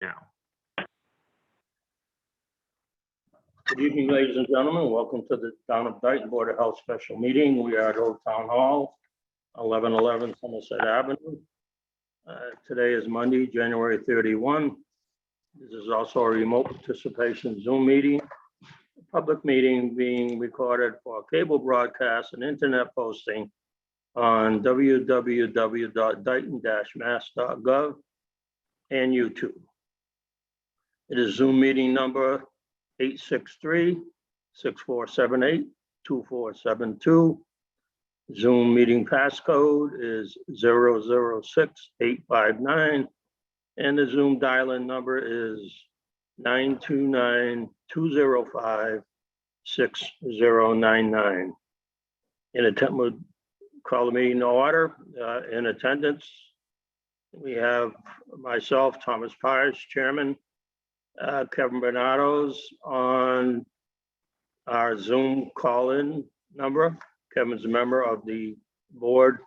now. Good evening, ladies and gentlemen. Welcome to the Town of Dayton Board of Health special meeting. We are at Old Town Hall, 1111 Somerset Avenue. Today is Monday, January 31. This is also a remote participation Zoom meeting. Public meeting being recorded for cable broadcast and internet posting on www.dayton-mass.gov and YouTube. It is Zoom meeting number 863-6478-2472. Zoom meeting passcode is 006859, and the Zoom dial-in number is 929-205-6099. We'll call the meeting to order. In attendance, we have myself, Thomas Pires, Chairman, Kevin Bernardo's on our Zoom call-in number. Kevin's a member of the Board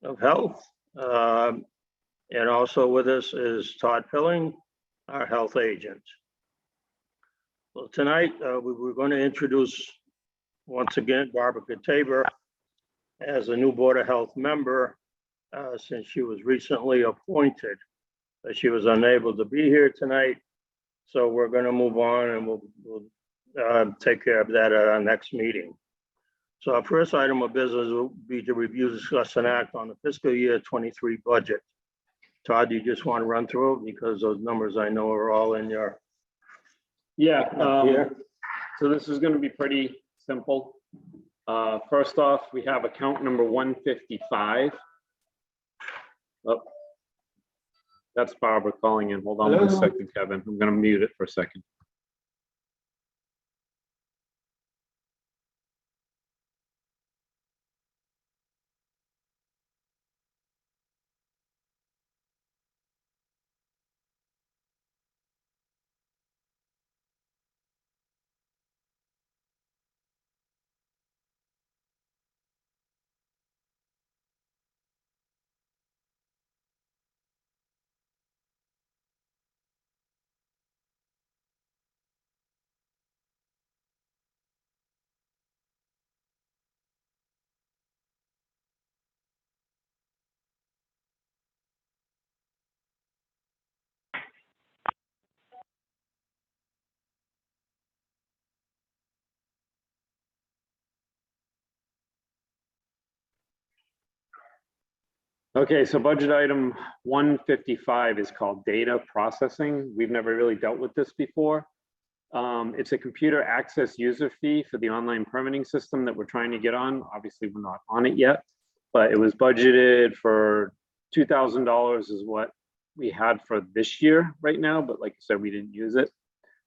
of Health. And also with us is Todd Pilling, our health agent. Well, tonight we're going to introduce once again Barbara Tabor as a new Board of Health member since she was recently appointed. She was unable to be here tonight, so we're going to move on and we'll take care of that at our next meeting. So our first item of business will be to review, discuss, and act on the fiscal year 23 budget. Todd, you just want to run through it because those numbers I know are all in your. Yeah, so this is going to be pretty simple. First off, we have account number 155. Oh, that's Barbara calling in. Hold on one second, Kevin. I'm going to mute it for a second. Okay, so budget item 155 is called data processing. We've never really dealt with this before. It's a computer access user fee for the online permitting system that we're trying to get on. Obviously, we're not on it yet, but it was budgeted for $2,000 is what we had for this year right now. But like I said, we didn't use it.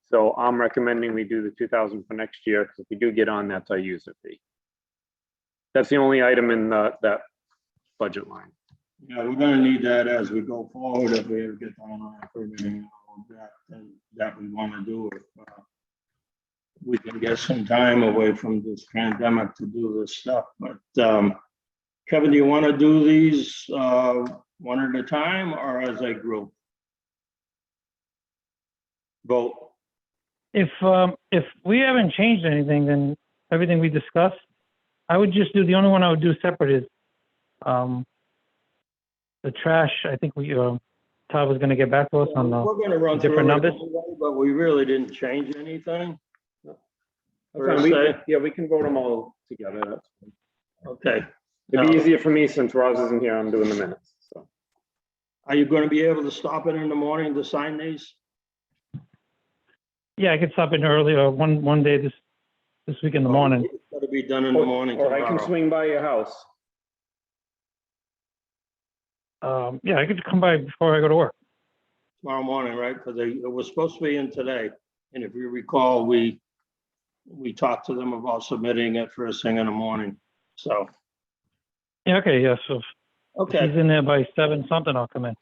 So I'm recommending we do the 2,000 for next year because if we do get on, that's our user fee. That's the only item in that budget line. Yeah, we're going to need that as we go forward if we ever get on our permitting that we want to do. If we can get some time away from this pandemic to do this stuff. But Kevin, do you want to do these one at a time or as a group? Vote. If we haven't changed anything, then everything we discussed, I would just do, the only one I would do separate is the trash. I think we Todd was going to get back to us on the we're going to run different numbers, but we really didn't change anything. Okay, we can vote them all together. That's fine. Okay. It'd be easier for me since Roz isn't here. I'm doing the minutes. So, are you going to be able to stop in the morning to sign these? Yeah, I could stop in early or one day this week in the morning. It's got to be done in the morning. Or I can swing by your house. Yeah, I could come by before I go to work. Tomorrow morning, right? Because it was supposed to be in today. And if you recall, we talked to them about submitting it first thing in the morning. So. Yeah, okay, yeah, so okay. If he's in there by 7 something, I'll come in.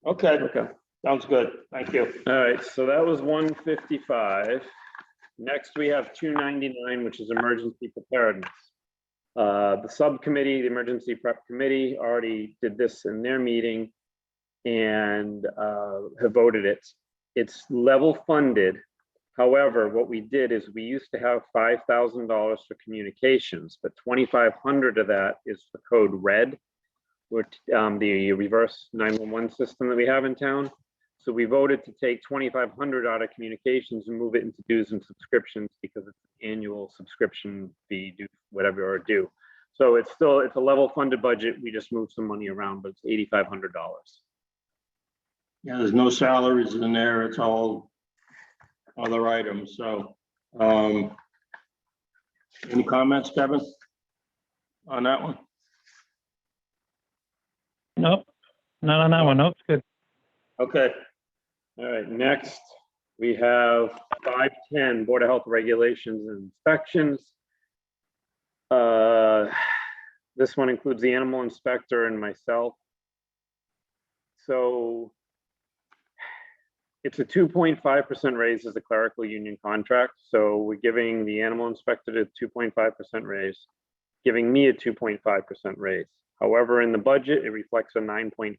Okay. Sounds good. Thank you. All right, so that was 155. Next, we have 299, which is emergency preparedness. The subcommittee, the emergency prep committee, already did this in their meeting. and have voted it. It's level funded. However, what we did is we used to have $5,000 for communications, but 2,500 of that is for code red, which the reverse 911 system that we have in town. So we voted to take 2,500 out of communications and move it into dues and subscriptions because it's an annual subscription fee, due whatever or due. So it's a level funded budget. We just moved some money around, but it's $8,500. Yeah, there's no salaries in there. It's all other items. So, any comments, Kevin, on that one? Nope, not on that one. Nope, it's good. Okay. All right, next we have 510 Board of Health Regulations and Inspections. This one includes the animal inspector and myself. So it's a 2.5% raise as a clerical union contract. So we're giving the animal inspector a 2.5% raise, giving me a 2.5% raise. However, in the budget, it reflects a 9.5%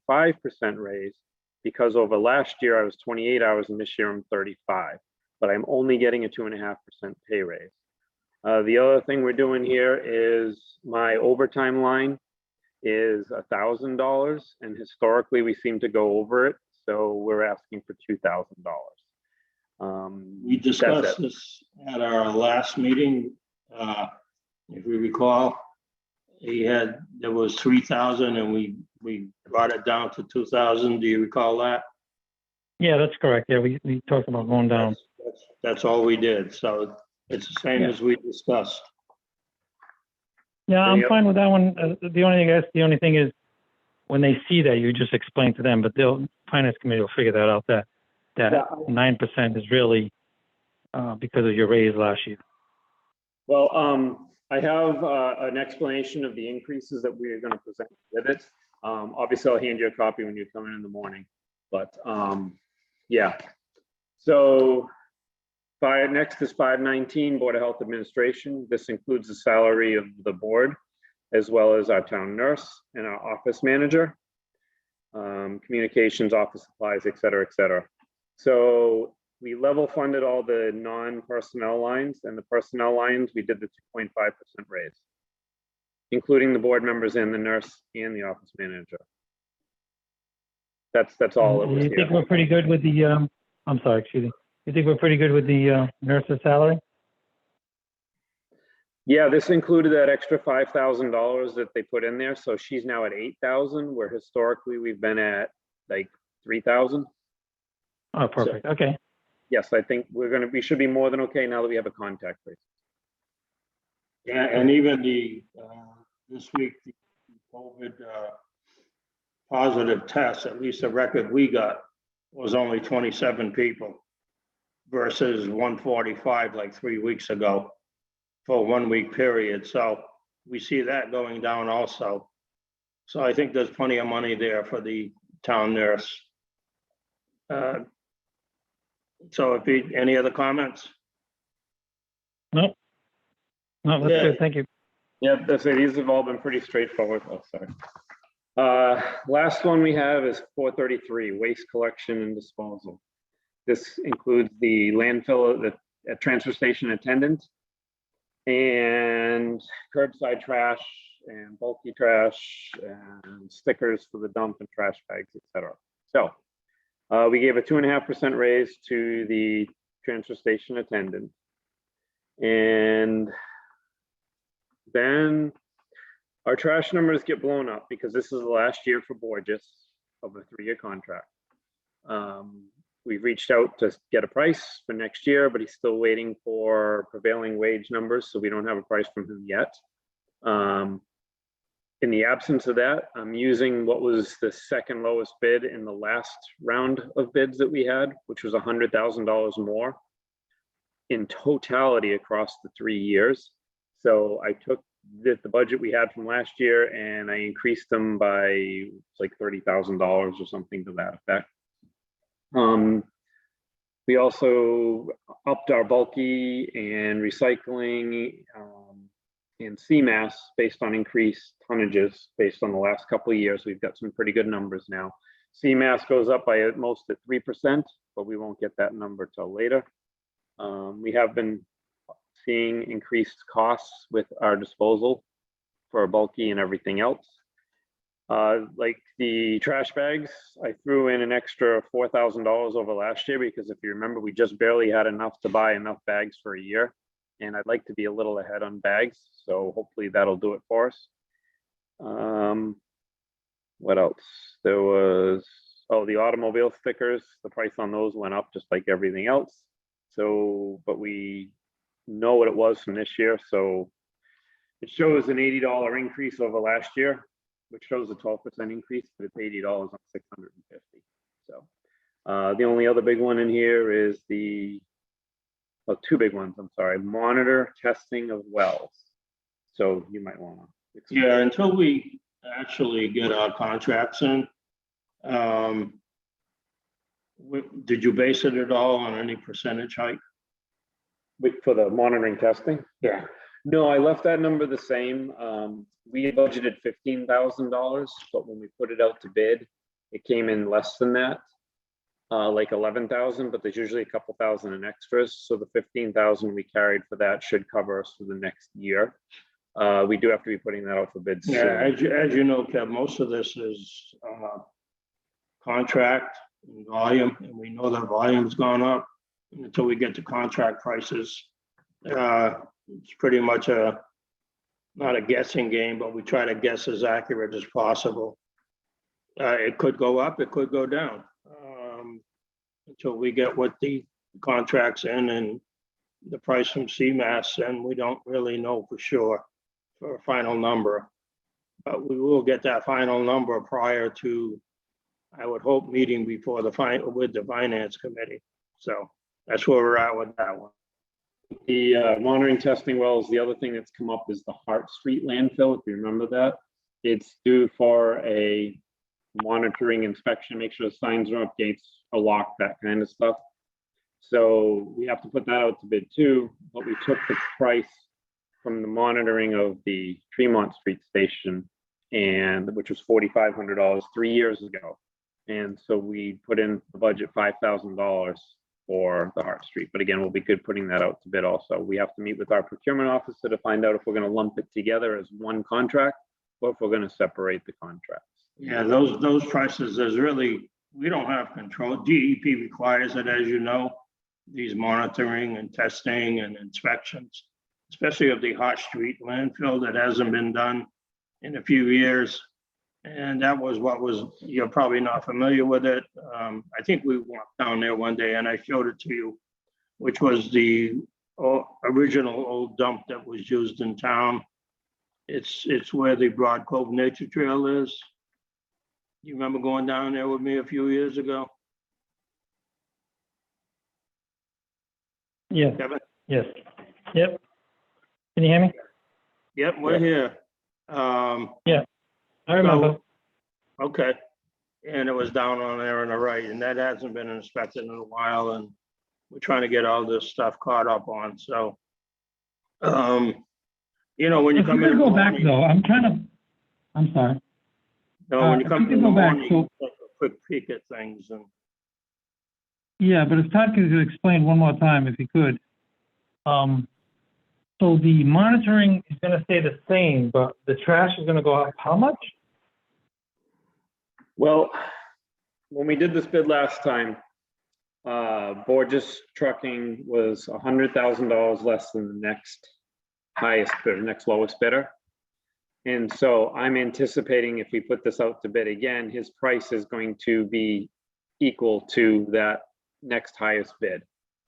raise because over last year I was 28 hours and this year I'm 35, but I'm only getting a 2.5% pay raise. The other thing we're doing here is my overtime line is $1,000, and historically we seem to go over it. So we're asking for $2,000. We discussed this at our last meeting. If we recall, there was 3,000 and we brought it down to 2,000. Do you recall that? Yeah, that's correct. Yeah, we talked about going down. That's all we did. So it's the same as we discussed. Yeah, I'm fine with that one. The only thing is when they see that, you just explain to them, but finance committee will figure that out, that 9% is really because of your raise last year. Well, I have an explanation of the increases that we are going to present with it. Obviously, I'll hand you a copy when you come in the morning, but yeah. So next is 519 Board of Health Administration. This includes the salary of the board, as well as our town nurse and our office manager, communications, office supplies, et cetera, et cetera. So we level funded all the non-personnel lines, and the personnel lines, we did the 2.5% raise, including the board members and the nurse and the office manager. That's all it was. You think we're pretty good with the, I'm sorry, excuse me. You think we're pretty good with the nurse's salary? Yeah, this included that extra $5,000 that they put in there. So she's now at 8,000, where historically we've been at like 3,000. Oh, perfect. So, okay. Yes, I think we should be more than okay now that we have a contact rate. Yeah, and even this week, the COVID positive tests, at least the record we got, was only 27 people versus 145 like 3 weeks ago for a 1 week period. So we see that going down also. So I think there's plenty of money there for the town nurse. So any other comments? No, that's good. Thank you. Yeah, these have all been pretty straightforward. Oh, sorry. Last one we have is 433, waste collection and disposal. This includes the landfill, the transfer station attendant, and curbside trash and bulky trash and stickers for the dump and trash bags, etc. So we gave a 2.5% raise to the transfer station attendant. And then our trash numbers get blown up because this is the last year for Borges of a 3-year contract. We've reached out to get a price for next year, but he's still waiting for prevailing wage numbers, so we don't have a price from him yet. In the absence of that, I'm using what was the second lowest bid in the last round of bids that we had, which was $100,000 more in totality across the 3 years. So I took the budget we had from last year and I increased them by like $30,000 or something to that effect. We also upped our bulky and recycling and CMAS based on increased tonnages based on the last couple of years. We've got some pretty good numbers now. CMAS goes up by at most at 3%, but we won't get that number till later. We have been seeing increased costs with our disposal for bulky and everything else. Like the trash bags, I threw in an extra $4,000 over last year because if you remember, we just barely had enough to buy enough bags for a year. And I'd like to be a little ahead on bags. So hopefully that'll do it for us. What else? There was, oh, the automobile stickers, the price on those went up just like everything else. So, but we know what it was from this year. So it shows an $80 increase over last year, which shows a 12% increase, but it's $80 on 650. So the only other big one in here is the, well, two big ones, I'm sorry, monitor testing of wells. So you might want to. Yeah, until we actually get our contracts in, did you base it at all on any percentage hike? For the monitoring testing? Yeah. No, I left that number the same. We budgeted $15,000, but when we put it out to bid, it came in less than that, like 11,000, but there's usually a couple thousand in extras. So the 15,000 we carried for that should cover us for the next year. We do have to be putting that out for bids soon. Yeah, as you know, Kev, most of this is contract and volume, and we know that volume's gone up. And until we get to contract prices, it's pretty much not a guessing game, but we try to guess as accurate as possible. It could go up, it could go down, until we get what the contracts in and the price from CMAS, and we don't really know for sure for a final number. But we will get that final number prior to, I would hope, meeting before with the finance committee. So that's where we're at with that one. The monitoring testing wells, the other thing that's come up is the Hart Street landfill, if you remember that. It's due for a monitoring inspection, make sure the signs are up, gates are locked, that kind of stuff. So we have to put that out to bid too, but we took the price from the monitoring of the Tremont Street station, and which was $4,500 3 years ago. And so we put in the budget $5,000 for the Hart Street. But again, we'll be good putting that out to bid also. We have to meet with our procurement officer to find out if we're going to lump it together as one contract or if we're going to separate the contracts. Yeah, those prices, there's really, we don't have control. DEP requires it, as you know, these monitoring and testing and inspections, especially of the Hart Street landfill that hasn't been done in a few years. And that was what was, you're probably not familiar with it. I think we walked down there one day and I showed it to you, which was the original old dump that was used in town. It's where the Broad Cove Nature Trail is. You remember going down there with me a few years ago? Yes. Kevin? Yes. Yep. Can you hear me? Yep, we're here. Yeah, I remember. So, okay. And it was down on there on the right, and that hasn't been inspected in a while, and we're trying to get all this stuff caught up on. So, you know, when you come in, go back though. I'm sorry. No, when you come in the go back, morning, you take a quick peek at things. And yeah, but if Todd could explain one more time, if he could. So the monitoring is going to stay the same, but the trash is going to go up how much? Well, when we did this bid last time, Borges Trucking was $100,000 less than the next highest bidder, next lowest bidder. And so I'm anticipating if we put this out to bid again, his price is going to be equal to that next highest bid.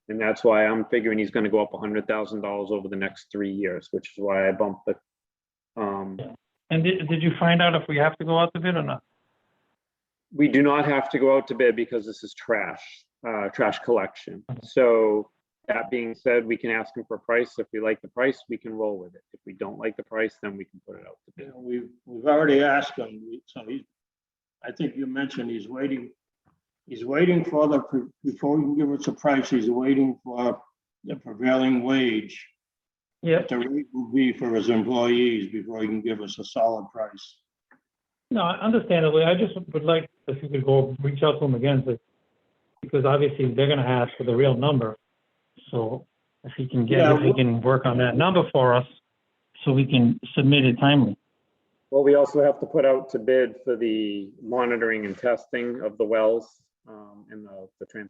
And that's why I'm figuring he's going to go up $100,000 over the next 3 years, which is why I bumped the. And did you find out if we have to go out to bid or not? We do not have to go out to bid because this is trash collection. So that being said, we can ask him for a price. If we like the price, we can roll with it. If we don't like the price, then we can put it out to bid. we've already asked him. So I think you mentioned he's waiting. He's waiting for before he can give us a price, he's waiting for the prevailing wage. Yeah. What the rate will be for his employees before he can give us a solid price. No, understandably, I just would like if you could go reach out to them again, because obviously they're gonna ask for the real number. So if he can Yeah, if he can work on that number for us, so we can submit it timely. Well, we also have to put out to bid for the monitoring and testing of the wells in the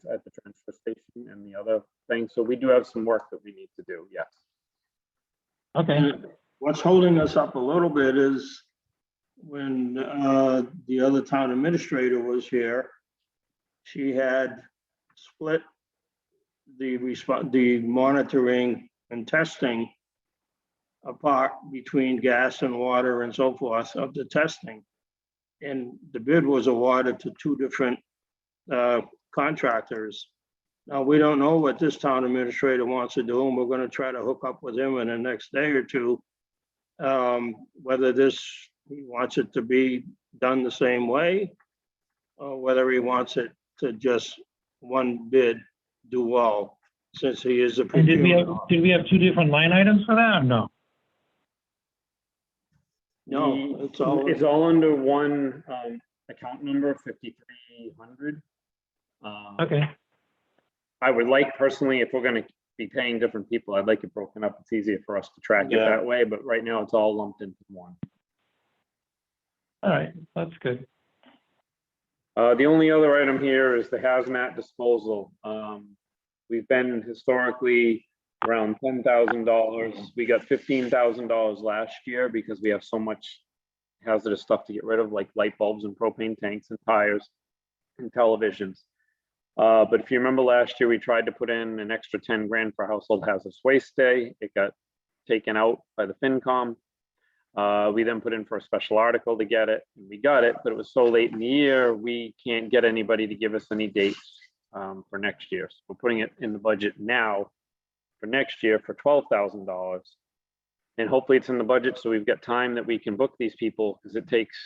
at the transfer station and the other things. So we do have some work that we need to do, yes. Okay, And what's holding us up a little bit is when the other town administrator was here, she had split the monitoring and testing apart between gas and water and so forth of the testing. And the bid was awarded to two different contractors. Now, we don't know what this town administrator wants to do, and we're gonna try to hook up with him in the next day or two. Whether he wants it to be done the same way, or whether he wants it to just one bid do all, since he is a and did we procurement. have two different line items for that, or no? No, It's all under one account number, 5300. Okay, I would like personally, if we're gonna be paying different people, I'd like it broken up. It's easier for us to track it Yeah. that way, but right now it's all lumped into one. all right, that's good. The only other item here is the Hazmat Disposal. We've been historically around $10,000. We got $15,000 last year because we have so much hazardous stuff to get rid of, like light bulbs and propane tanks and tires and televisions. But if you remember last year, we tried to put in an extra 10 grand for Household Hazardous Waste Day. It got taken out by the FinCom. We then put in for a special article to get it, and we got it, but it was so late in the year, we can't get anybody to give us any dates for next year. So we're putting it in the budget now for next year for $12,000. And hopefully it's in the budget, so we've got time that we can book these people, because it takes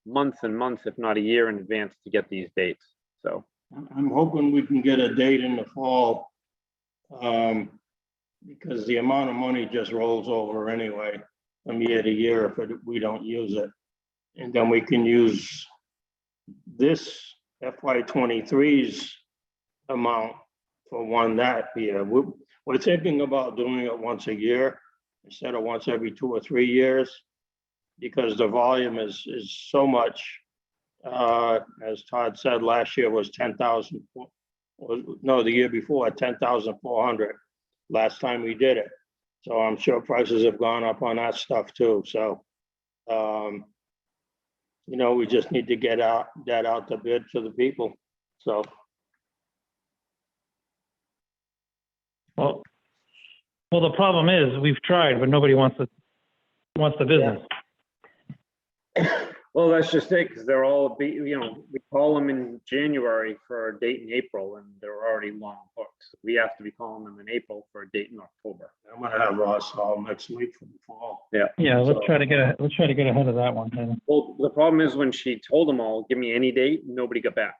months and months, if not a year in advance, to get these dates. So I'm hoping we can get a date in the fall, because the amount of money just rolls over anyway from year to year if we don't use it. And then we can use this FY23's amount for one that year. We're thinking about doing it once a year instead of once every 2 or 3 years, because the volume is so much. As Todd said, last year was 10,000. No, the year before, 10,400 last time we did it. So I'm sure prices have gone up on that stuff too. So, we just need to get that out to bid to the people. So. Well, the problem is we've tried, but nobody wants the business. well, that's just it, because they're all, we call them in January for a date in April, and they're already long booked. We have to be calling them in April for a date in October. I'm gonna have Ross all next week for the fall. Yeah, let's try to get ahead of that one then. Well, the problem is when she told them all, give me any date, nobody got back.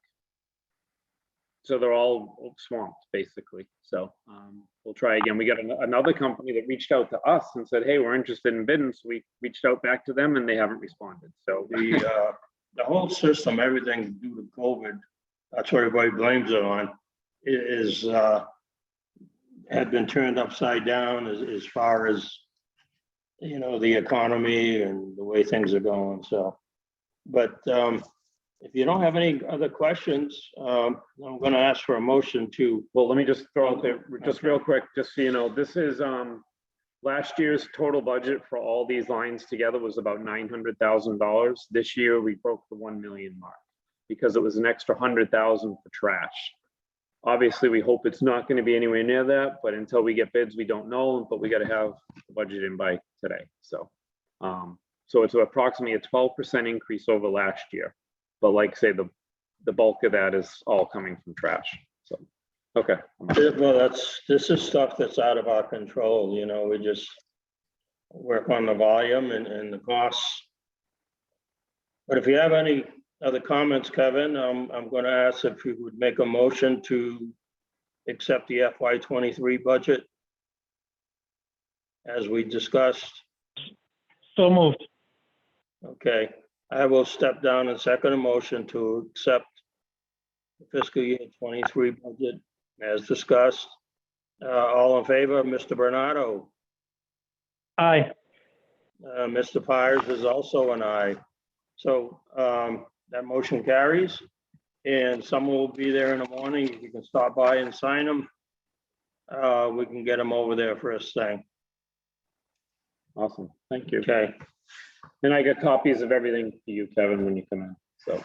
So they're all swamped, basically. So we'll try again. We got another company that reached out to us and said, hey, we're interested in bidding. So we reached out back to them and they haven't responded. So the whole system, everything due to COVID, that's what everybody blames it on, is had been turned upside down as far as, the economy and the way things are going. So, but if you don't have any other questions, I'm going to ask for a motion to. Well, let me just throw out there just real quick, just so you know, this is last year's total budget for all these lines together was about $900,000. This year we broke the 1 million mark because it was an extra 100,000 for trash. Obviously, we hope it's not going to be anywhere near that, but until we get bids, we don't know. But we got to have the budget in by today. So, so it's approximately a 12% increase over last year. But like I say, the bulk of that is all coming from trash. So, okay. Well, this is stuff that's out of our control. We just work on the volume and the costs. But if you have any other comments, Kevin, I'm going to ask if you would make a motion to accept the FY23 budget as we discussed. So moved. Okay. I will step down and second a motion to accept the fiscal year 23 budget as discussed. All in favor, Mr. Bernardo, Aye. Mr. Pires is also an aye. So that motion carries, and someone will be there in the morning. If you can stop by and sign them, we can get them over there first thing. Awesome, thank you. Okay. And I got copies of everything for you, Kevin, when you come in, so.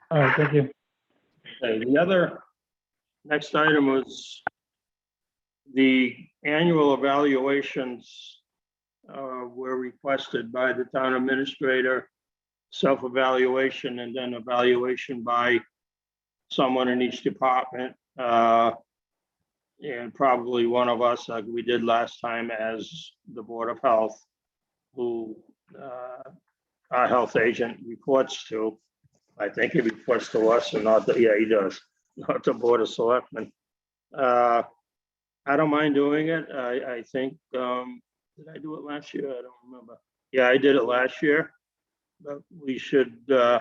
All right, thank you. Okay, the other, next item was the annual evaluations were requested by the town administrator, self-evaluation, and then evaluation by someone in each department. And probably one of us, like we did last time as the Board of Health, who our health agent reports to. I think he reports to us and not the, yeah, he does, not the Board of Selectmen. I don't mind doing it. I think, did I do it last year? I don't remember. Yeah, I did it last year, but we should, Yeah,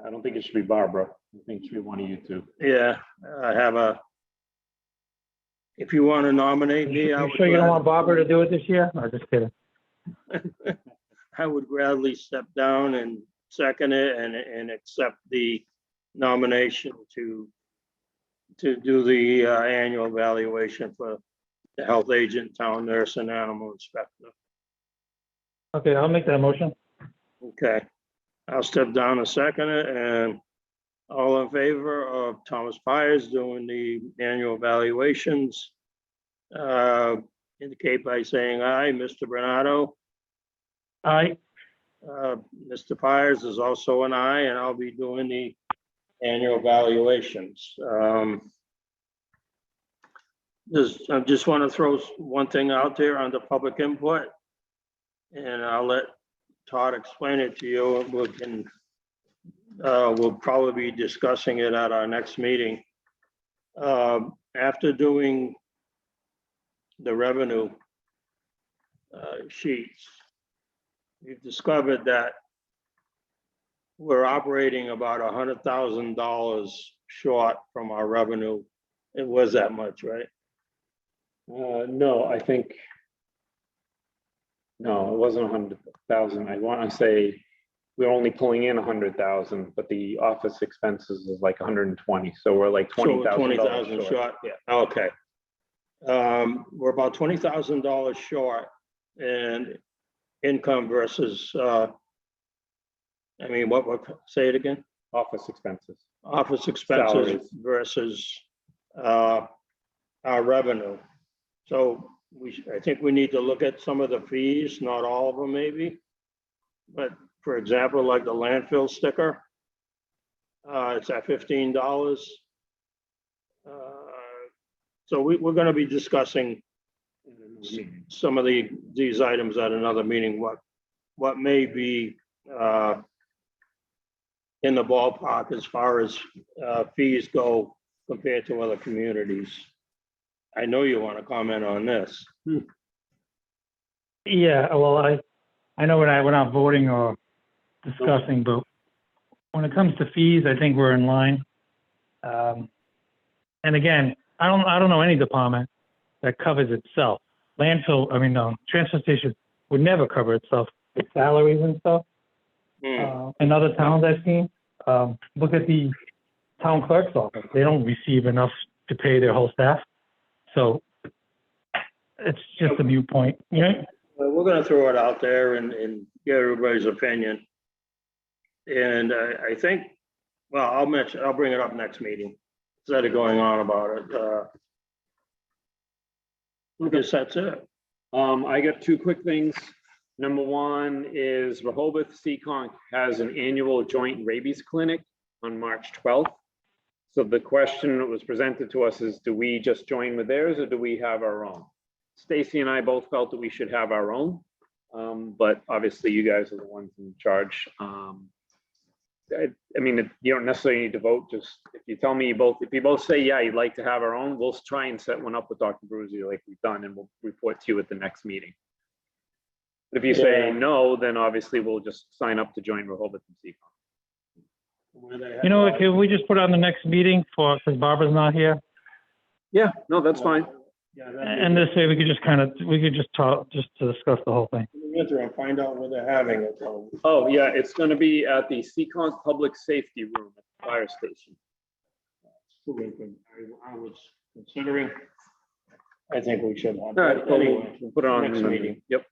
I don't think it should be Barbara. I think it should be one of you two. yeah, I have a, if you want to nominate me, I You would. sure you don't want Barbara to do it this year? No, just kidding. I would gladly step down and second it and accept the nomination to do the annual evaluation for the health agent, town nurse, and animal inspector. Okay, I'll make that motion. Okay, I'll step down and second it, and all in favor of Thomas Pires doing the annual evaluations, indicate by saying aye. Mr. Bernardo, Aye. Mr. Pires is also an aye, and I'll be doing the annual evaluations. I just want to throw one thing out there under public input, and I'll let Todd explain it to you. We can, we'll probably be discussing it at our next meeting. After doing the revenue sheets, we've discovered that we're operating about $100,000 short from our revenue. It was that much, right? No, I think, no, it wasn't 100,000. I want to say we're only pulling in 100,000, but the office expenses is like 120. So we're like So we're $20,000 short. Yeah. Okay. We're about $20,000 short in income versus, I mean, what, say it again? Office expenses. Office expenses Salaries. versus our revenue. So I think we need to look at some of the fees, not all of them maybe. But for example, like the landfill sticker, it's at $15. So we're going to be discussing some of these items at another meeting, what may be in the ballpark as far as fees go compared to other communities. I know you want to comment on this. Yeah, well, I know we're not voting or discussing, but when it comes to fees, I think we're in line. And again, I don't know any department that covers itself. Landfill, I mean, no, transfer station would never cover itself with salaries and stuff. In other towns I've seen, look at the town clerk's office. They don't receive enough to pay their whole staff. So it's just a moot point, you know? Well, we're going to throw it out there and get everybody's opinion. And I think, well, I'll bring it up next meeting instead of going on about it. I guess that's it. I got two quick things. Number one is Rehoboth Seekonk has an annual joint rabies clinic on March 12th. So the question that was presented to us is, do we just join with theirs or do we have our own? Stacy and I both felt that we should have our own, but obviously you guys are the ones in charge. I mean, you don't necessarily need to vote. Just if you tell me if you both say, yeah, you'd like to have our own, we'll try and set one up with Dr. Bruzy like we've done, and we'll report to you at the next meeting. But if you say Yeah. no, then obviously we'll just sign up to join Rehoboth and Seacon. Where they You know, have- can we just put it on the next meeting because Barbara's not here? Yeah, no, that's fine. Yeah, that'd be And this way we could just talk, just to discuss the whole thing. in the interim, find out where they're having it. So Oh, yeah, it's gonna be at the Seacon Public Safety Room at the fire station. I was considering. I think we should have. All right, that well, anyway. we'll put it on Next the meeting. Yep.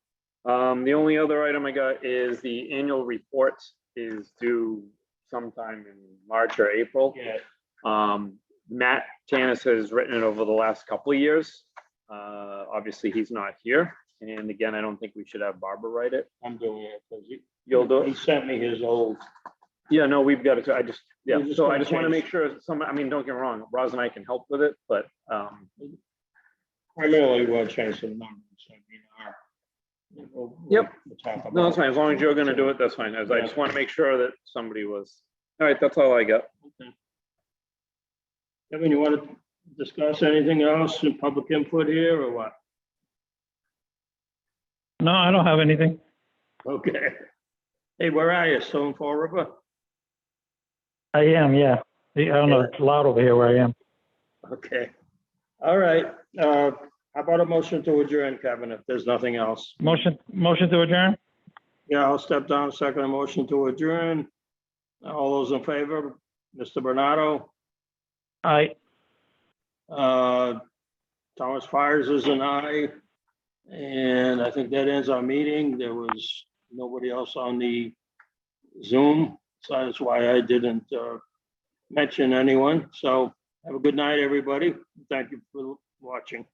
The only other item I got is the annual report is due sometime in March or April. Yeah, Matt Tanis has written it over the last couple of years. Obviously, he's not here. And again, I don't think we should have Barbara write it. I'm doing it because You'll do he it? sent me his old. Yeah, no, we've got it. I just, yeah, We're just so I gonna just want to change. make sure I mean, don't get me wrong, Roz and I can help with it, but, Primarily, we'll change some numbers. I mean, Yep. we'll talk about no, that's fine. As long as you're going to do So, it, that's fine. As I Yeah. just want to make sure that somebody was, all right, that's all I got. okay. Kevin, you want to discuss anything else in public input here or what? No, I don't have anything. Okay. Hey, where are you? Still in Fall River? I am, yeah. I don't know, it's loud over here where I am. Okay. All right. How about a motion to adjourn, Kevin, if there's nothing else? Motion to adjourn? Yeah, I'll step down, second motion to adjourn. All those in favor, Mr. Bernardo, Aye. Thomas Fires is an aye. And I think that ends our meeting. There was nobody else on the Zoom, so that's why I didn't mention anyone. So have a good night, everybody. Thank you for watching.